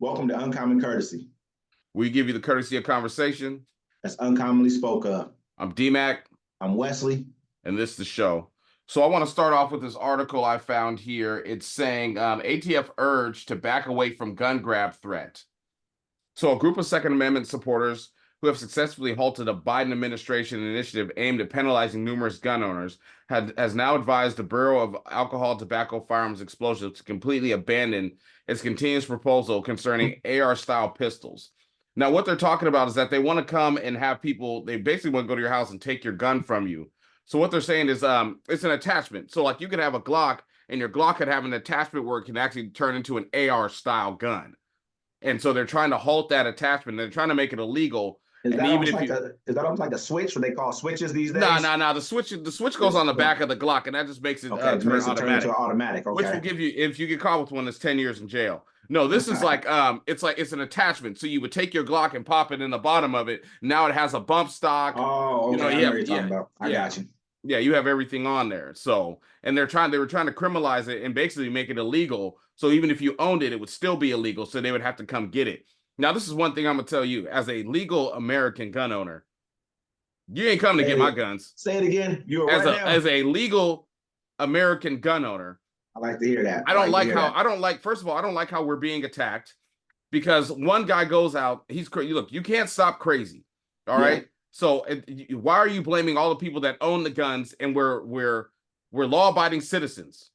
Welcome to Uncommon Courtesy. We give you the courtesy of conversation. That's uncommonly spoke of. I'm D-Mac. I'm Wesley. And this is the show. So I want to start off with this article I found here. It's saying ATF urged to back away from gun grab threat. So a group of Second Amendment supporters who have successfully halted a Biden administration initiative aimed at penalizing numerous gun owners has now advised the Bureau of Alcohol, Tobacco, Firearms, and Explosives to completely abandon its continuous proposal concerning AR-style pistols. Now, what they're talking about is that they want to come and have people, they basically want to go to your house and take your gun from you. So what they're saying is it's an attachment. So like you could have a Glock, and your Glock could have an attachment where it can actually turn into an AR-style gun. And so they're trying to halt that attachment. They're trying to make it illegal. Is that almost like a switch, what they call switches these days? No. The switch goes on the back of the Glock, and that just makes it turn automatic. Into automatic. Okay. Which will give you, if you get caught with one, it's 10 years in jail. No, this is like it's an attachment. So you would take your Glock and pop it in the bottom of it. Now it has a bump stock. Oh, okay. I know what you're talking about. I got you. Yeah, you have everything on there. So, and they were trying to criminalize it and basically make it illegal. So even if you owned it, it would still be illegal. So they would have to come get it. Now, this is one thing I'm gonna tell you: as a legal American gun owner, you ain't coming to get my guns. Say it again. As a legal American gun owner, I like to hear that. First of all, I don't like how we're being attacked, because one guy goes out, he's crazy. Look, you can't stop crazy. All right. So why are you blaming all the people that own the guns, and we're law-abiding citizens?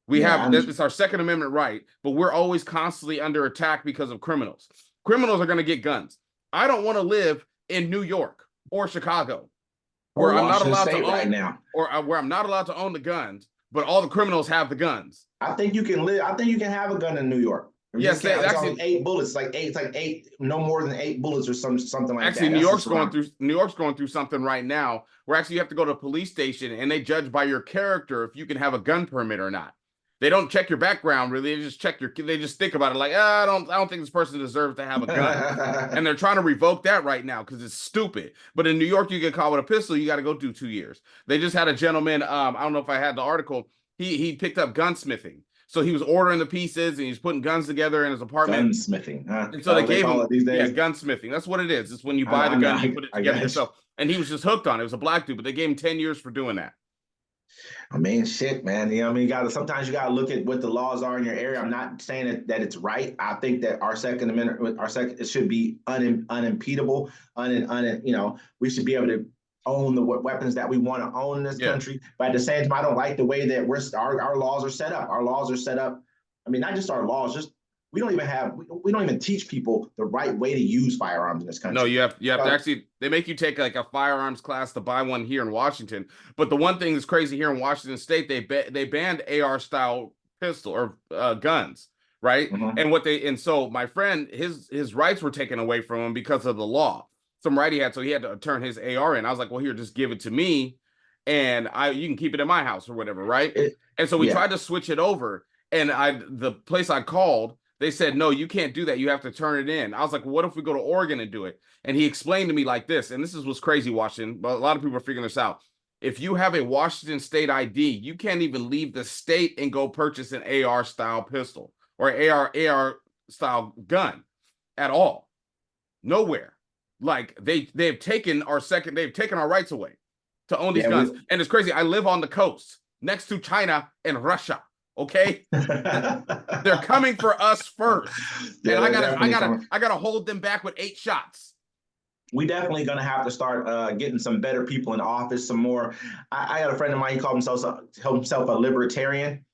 It's our Second Amendment right, but we're always constantly under attack because of criminals. Criminals are going to get guns. I don't want to live in New York or Chicago, where I'm not allowed to own right now, or where I'm not allowed to own the guns, but all the criminals have the guns. I think you can have a gun in New York. Yes, actually 8 bullets. It's like eight, no more than 8 bullets or something like that. Actually, New York's going through something right now where actually you have to go to a police station and they judge by your character if you can have a gun permit or not. They don't check your background really. They just they just think about it like, I don't think this person deserves to have a gun. And they're trying to revoke that right now because it's stupid. But in New York, you get caught with a pistol, you got to go do 2 years. They just had a gentleman, I don't know if I had the article, he picked up gunsmithing. So he was ordering the pieces and he's putting guns together in his apartment. Gunsmithing, huh? And so they gave him gunsmithing. That's what it is. It's when you buy the gun, you put it together yourself. And he was just hooked on it. It was a black dude, but they gave him 10 years for doing that. I mean, shit, man. You know, I mean, sometimes you gotta look at what the laws are in your area. I'm not saying that it's right. I think that our Second Amendment, it should be unimpedable. We should be able to own the weapons that we want to own in this country. But at the same time, I don't like the way that our laws are set up. Our laws are set up. I mean, not just our laws, we don't even teach people the right way to use firearms in this country. No, you have to actually, they make you take like a firearms class to buy one here in Washington. But the one thing that's crazy here in Washington State, they banned AR style pistol or guns, right? Mm-hmm. And so my friend, his rights were taken away from him because of the law. Some right he had, so he had to turn his AR in. I was like, well, here, just give it to me, and you can keep it in my house or whatever, right? And so we tried to switch it over, and the place I called, they said, no, you can't do that. You have to turn it in. I was like, well, what if we go to Oregon and do it? And he explained to me like this, and this is what's crazy, Washington, but a lot of people are figuring this out. If you have a Washington State ID, you can't even leave the state and go purchase an AR-style pistol or AR-style gun at all. Nowhere. Like they've taken our rights away to own these guns. And it's crazy. I live on the coast next to China and Russia. Okay. They're coming for us first. And I gotta hold them back with 8 shots. We definitely gonna have to start getting some better people in office, some more. I got a friend of mine, he called himself a libertarian.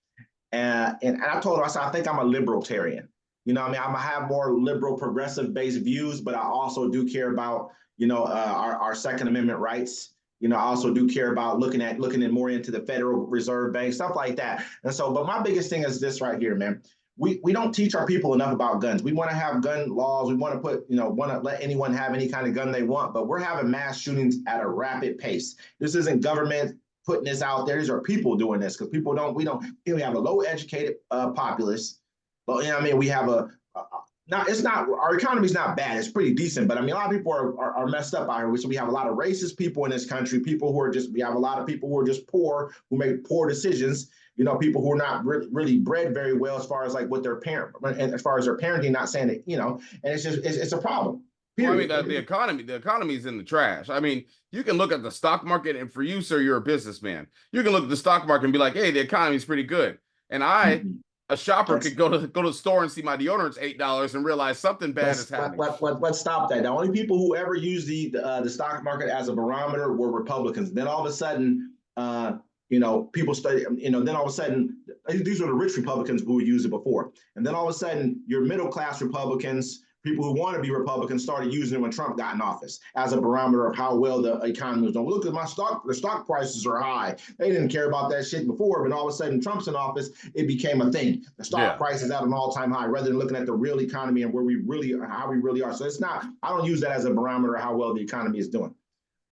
And I told him, I said, I think I'm a libertarian. You know, I mean, I have more liberal, progressive-based views, but I also do care about, our Second Amendment rights. You know, I also do care about looking at more into the Federal Reserve Bank, stuff like that. And so, but my biggest thing is this right here, man. We don't teach our people enough about guns. We want to have gun laws. We want to let anyone have any kind of gun they want, but we're having mass shootings at a rapid pace. This isn't government putting this out there. These are people doing this because we have a low educated populace. But I mean, we have our economy's not bad. It's pretty decent. But I mean, a lot of people are messed up out here. So we have a lot of racist people in this country, we have a lot of people who are just poor, who make poor decisions. people who are not really bred very well as far as like what their parent, and as far as their parenting, not saying that, and it's just, it's a problem. Period. Well, I mean, the economy is in the trash. I mean, you can look at the stock market, and for you, sir, you're a businessman. You can look at the stock market and be like, hey, the economy is pretty good. And a shopper could go to the store and see my deodorant's $8 and realize something bad is happening. Let's stop that. The only people who ever used the stock market as a barometer were Republicans. Then all of a sudden, people study, then all of a sudden, these were the rich Republicans who used it before. And then all of a sudden, your middle class Republicans, people who want to be Republicans, started using it when Trump got in office as a barometer of how well the economy was doing. Look at the stock prices are high. They didn't care about that shit before, but all of a sudden Trump's in office, it became a thing. The stock price is at an all-time high, rather than looking at the real economy and how we really are. So it's not, I don't use that as a barometer of how well the economy is doing.